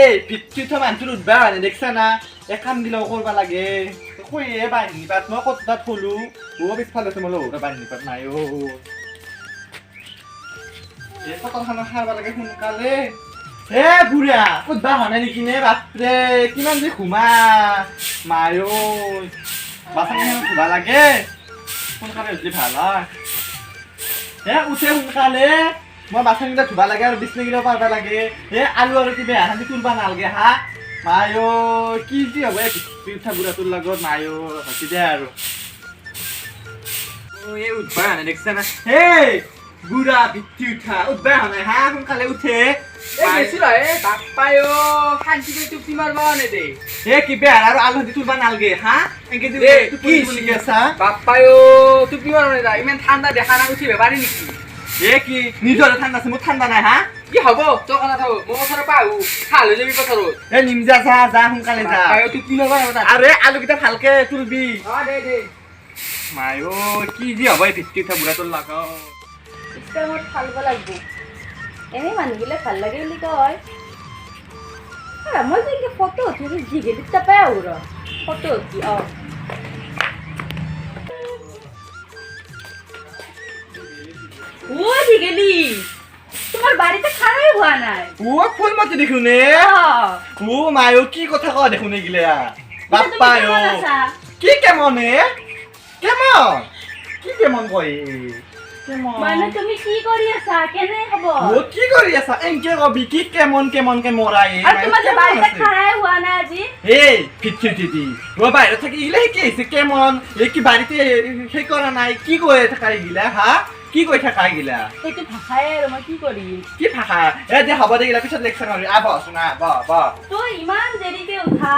এই পিতৃ তো মানুষের উঠবা মানে দেখছা না এক কাম দিলেও করবা লাগে কই এ বাহিনী পাত মই কতটা থলো ও পিছফালে তোমার ওটা বাহিনী পাত নাই ও এ কতখানো খারবা লাগে সোনকালে এ বুঢ়া উঠবা হোৱা নাই নেকি নে বাপৰে কিমান যে ঘুমা মায়ো বাচন ধুবা লাগে সোনকালে উঠলি ভাল হয় এ উঠে সোনকালে মই বাচনকেইটা ধুবা লাগে আৰু বিচনাকেইটাও পাৰিব লাগে এ আলু আৰু কিবা হাঁহি তুলবা নালাগে হা মায়ো কি যি হ'ব পিঠা বুঢ়াটোৰ লগত মায়ো হচি দে আৰু এই উঠবা নাই দেখিছা না এই বুঢ়া পিঠি উঠা উঠবা নাই হা সোনকালে উঠে এ কি বেয়া আৰু আলু হাঁহি তুলবা নালাগে হা এনেকে ইমান ঠাণ্ডা দেখা না উঠিব পাৰি নেকি এ কি নিজৰে ঠাণ্ডা আছে মোৰ ঠাণ্ডা নাই হা কি হ'ব তোৰ কথা থাকো মই পথাৰত পাহো খাল হৈ যাবি পথাৰত এ নিমজা যা যা সোনকালে যা টুপি মাৰবা আৰু আলুকেইটা ভালকে তুলবি দে মায়ো কি যি হ'ব এই ভিত্তি উঠা বুঢ়াটোৰ লগত ইষ্টামত ফালিব লাগিব এনেই মানুহবিলাক ভাল লাগে বুলি কয় মই যে এনেকৈ ফটো উঠি জিগেলিত তাপাই আহোঁ ৰ ফটো উঠি ও জিগেলি তোমার বাড়িতে খারাই হওয়া নাই ও ফুল মতি দেখুনে ও মায়ো কি কথা কয় দেখুনে গিলা বাপ্পায়ো কি কেমন কেমন কি কেমন কয় মানে তুমি কি কৰি আছা কেনে হ'ব ও কি কৰি আছা এনকে কবি কি কেমন কেমনকে মৰাই আৰু তোমাৰ যে বাড়িতে খারাই হওয়া নাই আজি এই ফিটি ও বাইরে থাকি ইলে কি আছে কেমন এ কি বাড়িতে সেই করা নাই কি কয় থাকা গিলা হা কি কৈ থাকা গিলা সেইটো ভাষাই আৰু মই কি কৰিম কি ভাষা এ দে হ'ব দে গিলা পিছত লেকচাৰ কৰি আব শুনা ব তই ইমান দেৰিকে উঠা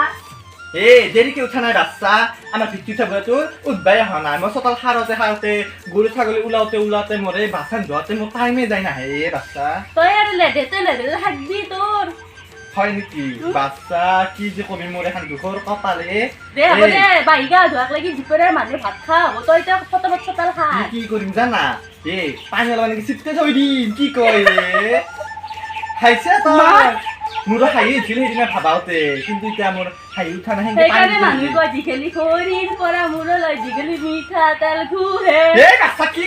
এই দেৰিকে উঠা নাই বাচ্চা আমাৰ ভিত্তি থাকোঁতো উঠবাই অহা নাই মই চোতাল সাৰোতে গৰু ছাগলী ওলাওতে মৰে বাচন ধোৱাতে মোৰ টাইমে যায় নাহে বাচ্চা তই আৰু লেধেতে থাকবি তোৰ হয় নেকি বাচ্চা কি যে কবি মোৰ এখন দুখৰ কপালে দে হ'ব দে বাহিগা ধোৱাক লাগি দুপৰীয়া মানুহে ভাত খা হ'ব তই এতিয়া ফটাফট চোতাল খা কি কৰিম জানা এই পানী অলপ এনেকে চিটকে থৈ দিম কি কয় খাইছে তই মোৰ হাঁহি উঠিল সেইদিনা ভাবাওতে কিন্তু এতিয়া মোৰ হাঁহি উঠা নাই সেইকাৰণে মানুহ কয় দীঘলী খৰিৰ পৰা মূৰলৈ দীঘলী মিঠাতেল ঘূৰে বাচ্চা কি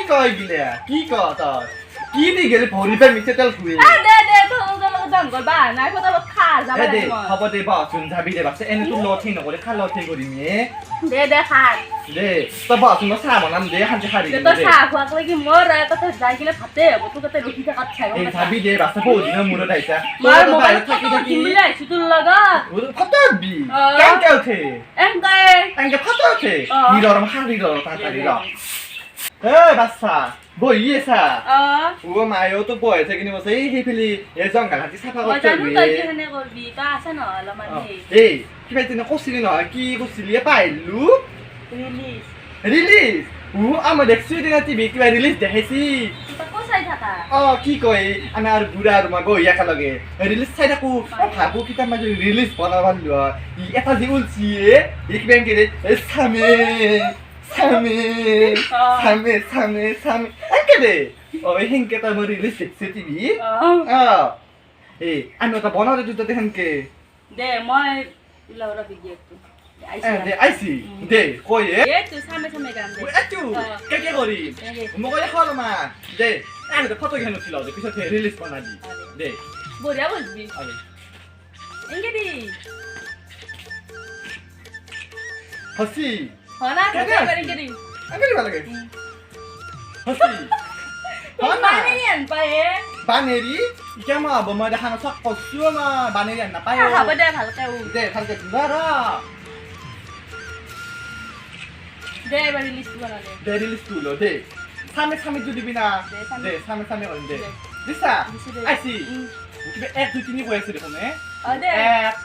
কয় গিলা কি ক তই কি দীঘলী ভৰি পে মিঠাতেল ঘূৰে দে জংঘল বাহানাই ফটাফট খা যাব দে হ'ব দে বচোন যাবি দে বাচ্চা এনে তোৰ লঠেই নকৰে খা লঠেই কৰিম দে খা দে তই বচোন মই চাহ বনাম দে শান্তি খাৰি তই চাহ খোৱাক লাগি মোৰ তাতে যাই কিনে ভাতে হ'ব তোৰ তাতে ৰখি থাকাত চাই এই যাবি দে বাচ্চা বহুত দিনৰ মূৰত আহিছা মই মোবাইলত থাকি বুলি আহিছো তোৰ লগত ফটো উঠবি কেনেকে উঠে এনেকে ফটো উঠে নিৰৰ শাৰী তাড়াতাড়ি ৰ এই বাচ্চা বহি আছা ও মায়েও তো বহি আছে কিনে বসে এই ফেলি এই জংঘল হাতি চাফা করতে এই কিবা দিন কৈছিলি নহয় কি কৈছিলি পাইলো রিলিজ ও আমার দেখছি দিনা টিভি কিবা রিলিজ দেখাইছি কি কয় আমি আর বুঢ়া আৰু মই বহি একা লগে রিলিজ চাই থাকো ভাবো কিতা মাঝে রিলিজ বনাব পারলো এটা যে উলছি এই কিবা এনকে সামে এনকে দে হেনকে তই মই রিলিজ দেখছি টিভি আমি ওটা বনাও দে তুই হেনকে দে মই লাউরা বিজি একটু দে আইছি দে কই তুই সামে গান দে একটু কে করি মই কই খাওয়া মা দে আমি তো ফটো কেন ছিল দে পিছত রিলিজ বানা দি দে বড়িয়া বলবি এনকে দি হসি হনা কাকে এনকে দি এনকে ভালো লাগে হসি বানেরিয়ান পায়ে বানেরি কেমন হব মই দেখা না সব কচু মা বানেরিয়ান না পায় হ'ব দে ভালকে দে ভালকে ধৰা দে বাড়ি লিস্ট বানা দে রিলিজ তুলো দে সামনে যদি বিনা দে সামনে করে দে দিছা আইছি কিবা 1 2 3 কইছে দেখোন দে 1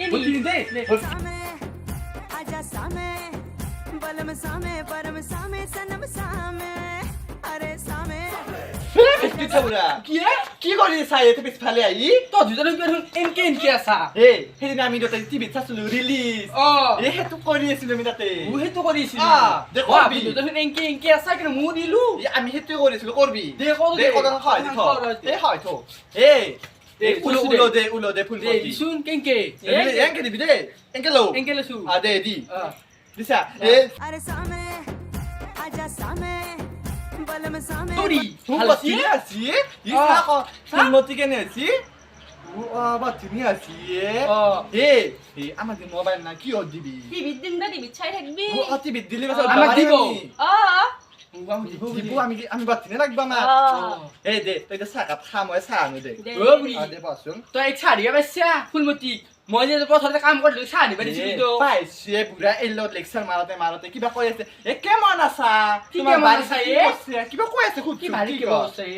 2 3 দে सामे आजा सामे बलम सामे परम सामे सनम सामे अरे सामे কি কৰি চাই এতে পিছফালে আহি তই দুজনে এনকে আছা সেইদিনা আমি তাতে টিভিত চাইছিলো ৰিলিজ সেইটো কৰি আছিলো আমি তাতে সেইটো কৰিছিলি দেখবি দুজনে এনকে আছা কিন্তু মই দিলো আমি সেইটোৱে কৰিছিলো কৰবি দে কৰো দে কথা হয় হয় থ উলো দে ফুলমতি দিছুন কেংকে এনকে দিবি দে এনকে লো কেংকে লৈছো দে দি অ দিছা अरे सामे आजा सामे बलम सामे তোরি তুমি চিনি আছি ইসা কো ফুলমতি কেনে আছি ও বা চিনি আছি আমাকে মোবাইল না কি দিবি টিভির দিন দা টিভি ছাই থাকবি ও টিভি দিলি আমাক দিব। দিব আমি বাতি না রাখবা না দে তুই তো সাকা খাময় সানু দে ও বুড়ি দে বসুন তই ছাড়িয়া পাইছা ফুলমতি মই যে পথৰতে কাম কৰিলো ছাড়ি পাইছিলি তো পাইছে পুরা এলো লেকচার মারতে কিবা কই আছে কেমন আছা কি তোমার কেমন বাড়ি আছা, কি করছে? কিবা কই আছে খুব কি ভালি কি বসে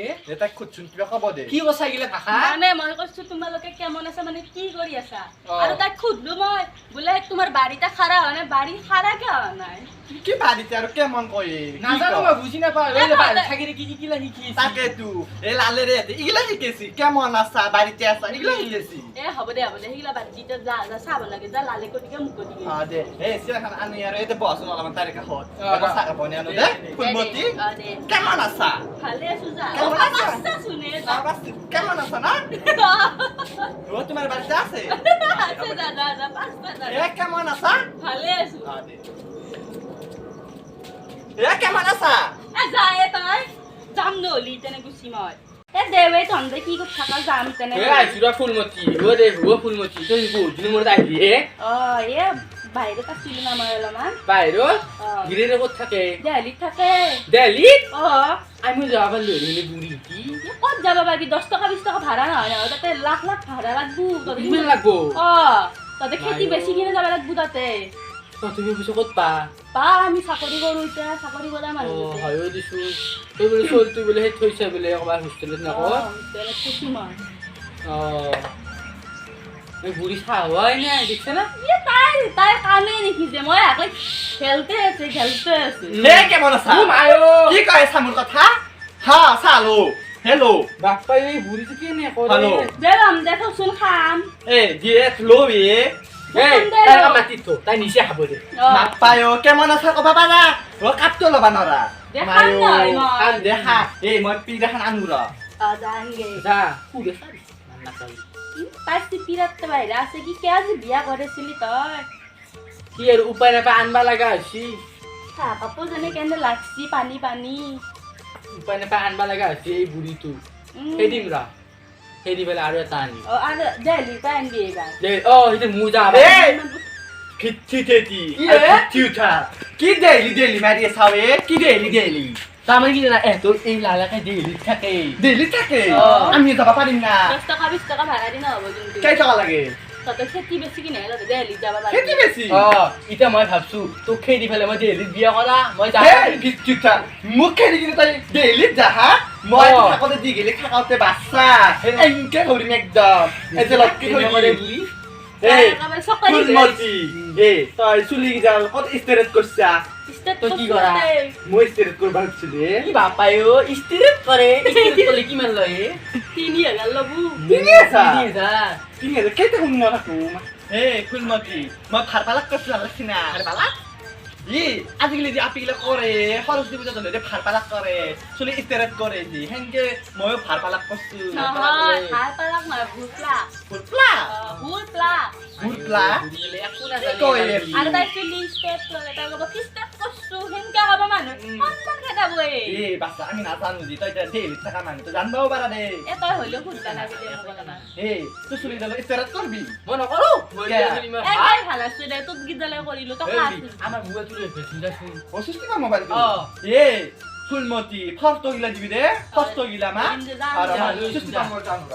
তাই খুঁজছুন কিবা কব দে কি বসা গিলা ভাষা মানে মই কৈছো তোমালোকে কেমন আছা মানে কি কৰি আছা অ। আৰু তাক খুদলো মই বোলে তোমাৰ বাড়িটা খাৰা হয় না বাড়ি খাৰা কে হয় নাই কি বাড়িতে আর কেমন কই নাজানো মই বুজি নাপাওঁ এই যে বাহিৰত থাকি কি কিলা শিকিছি তাকে তু এ লালে রে ইগলা শিকেছি কেমন আছা বাড়িতে আছা ইগলা শিকেছি এ হ'ব দে সেইগিলা বাদ দি যা যা চাব লাগে যা লালে কটিকে মুখ কটিকে দে সিরাখান আনি আর এতে বসুন অলপমান তারিখ হত বা। সাকা বনে আনো দে ফুলমতি দে কেমন আছা ভালে আছো যা কেমন আছা? পাঁচটা শুনে যা কেমন আছা না ও তোমার বাড়িতে আছে আছে যা যা যা পাঁচটা যা কেমন আছা ভালে আছো কেমন আছা এ যা তই যাম নলি তেনে গুচি মই এ দেৱে তন্দে কি কৰি থাকা যাম তেনে এ আইছিৰা ফুলমতি ও দে ও ফুলমতি তই বহুত দিন মূৰত আহিলি হে এ বাহিৰত আছিলো না মই অলপমান বাহিৰত অ গিৰিৰে ক'ত থাকে দেহলিত থাকে দিল্লীত অ আমি যাব পাৰিলো বুঢ়ী কি এ ক'ত যাব পাৰিবি 10 টকা 20 টকা ভাড়া নহয় নহয় তাতে লাখ লাখ ভাড়া লাগবো কিমান লাগব তাতে খেতি বেছি কিনে যাব লাগবো তাতে তুমি পিছত ক'ত পা আমি চাকৰি কৰো এতিয়া চাকৰি কৰা অ মানুহ হয় দিছো তই বোলে চলটো বোলে সেই থৈছা বোলে ক'ৰবাত হোষ্টেলত নকওঁ খুচি মই অ এই বুঢ়ী চাহ হোৱাই নাই দেখিছে না তাই কামে নেকি মই আকৌ খেলতে আছে কেমন আছা ও মায়ো কি কয় আছা মোৰ কথা হা চালো হেল্ল' বাপ্পাই এই বুঢ়ীটো কেনে কৰে হেল্ল' দে ৰাম দে থকচোন খাম দিয়ে লবি এই তাই মাতি থো তাই নিজে খাব দে নাপায় কেমন আছা কবা পাৰা কাপটো ল'বা নৰা দেখাম নহয় মই। দেখা মই পিৰাখান আনো ৰ জানগে যা ফুলে চাবি নাচাবি তাই চিপিৰাতে বাহিৰে আছে কি কিয় আজি বিয়া কৰিছিলি তই কি আৰু উপায় নাপায় আনবা লগা হৈছি চাহ কাপোৰ যেনে কেনে লাগছি পানী পানী উপায় নাপায় আনবা লগা হৈছি এই বুঢ়ীটো সেই দিম ৰ সেই দি পেলাই আৰু এটা আনিম আৰু দেহলিৰ পৰা আনিবি এইবাৰ সেইটো মোৰ যা ফিটি তেটি ফিটি উঠা কি ডেইলি মাৰি আছাৱে কি ডেইলি তাৰমানে কি জানা তোৰ এই লালাকে দিল্লীত থাকে ডেইলি থাকে অ। আমি যাব পাৰিম না 10 টকা 20 টকা ভাড়া দি নহ'ব কিন্তু কেই টকা লাগে তহঁতৰ খেতি বেছি কিনে তহঁতে দেহলিত যাব খেতি পাৰিবি বেছি এতিয়া মই ভাবছো তোক খেদি পেলাই মই দিল্লীত বিয়া কৰা মই যাম ফিটি উঠা মোক খেদি কিনে তই ডেইলিত যা হা মই অ। থাকোঁতে দি গেলি থাকাওঁতে বাচ্চা এনেকে কৰিম একদম এই যে লটকি থৈ কৰে দিম। বুলি একেবাৰে চকৰি ফুলমতি তই চুলি কিডাল ক'ত ষ্ট্ৰেট কৰছা তই কি কৰা? মই ষ্ট্ৰেট কৰিব ভাবছিলো কি বাপাই অ ষ্টিৰেট কৰে ষ্টিৰেট কৰিলে কিমান লয় 3000 ল'ব তিনি আছা 30,000 তিনি হাজাৰ কেইটা শুনি নাথাকো ফুলমতি মই ভাৰ পালাক কৈছো লাগছি না আজিকালি যে আপিগিলা কৰে সৰস্বতী পূজা ধৰিলে ভাৰ পালাক কৰে চুলি ষ্ট্ৰেট কৰে যে সেনেকে ময়ো ভাৰ পালাক কৰছো নহয় খাই পালাক নহয় ভুটলা ফুলপলা ভুটলা ফুলপলা বুঢ়ীলে একো কি নাজানে কয় আৰু তাই চুলি ষ্টেপ ল'লে তাই ক'ব কি ষ্টেপ কৰছো সেনেকা হ'ব মানুহ সন্মান খেদাবই বাচ্চা আমি নাজানো যে তই এতিয়া ডেইলিত থকা মানুহ তই জানিবও পাৰা দে এ তই হ'লেও ভুটলা নাবি দে মোক অলপমান তোৰ চুলি কিডাল ষ্ট্ৰেট কৰবি মই নকৰো মই যদি মই এ তাই ভাল আছে দে তোক গীতলে কৰিলো তই খা আমাৰ মোবাইলটো লৈ ভেচিন অসুস্থ না মোবাইল ফুলমতি ফার্স্ট গিলা দিবি দে ফার্স্ট গিলা মা দিম দে, যাম আর দে। আমার সুস্থ আমার জানো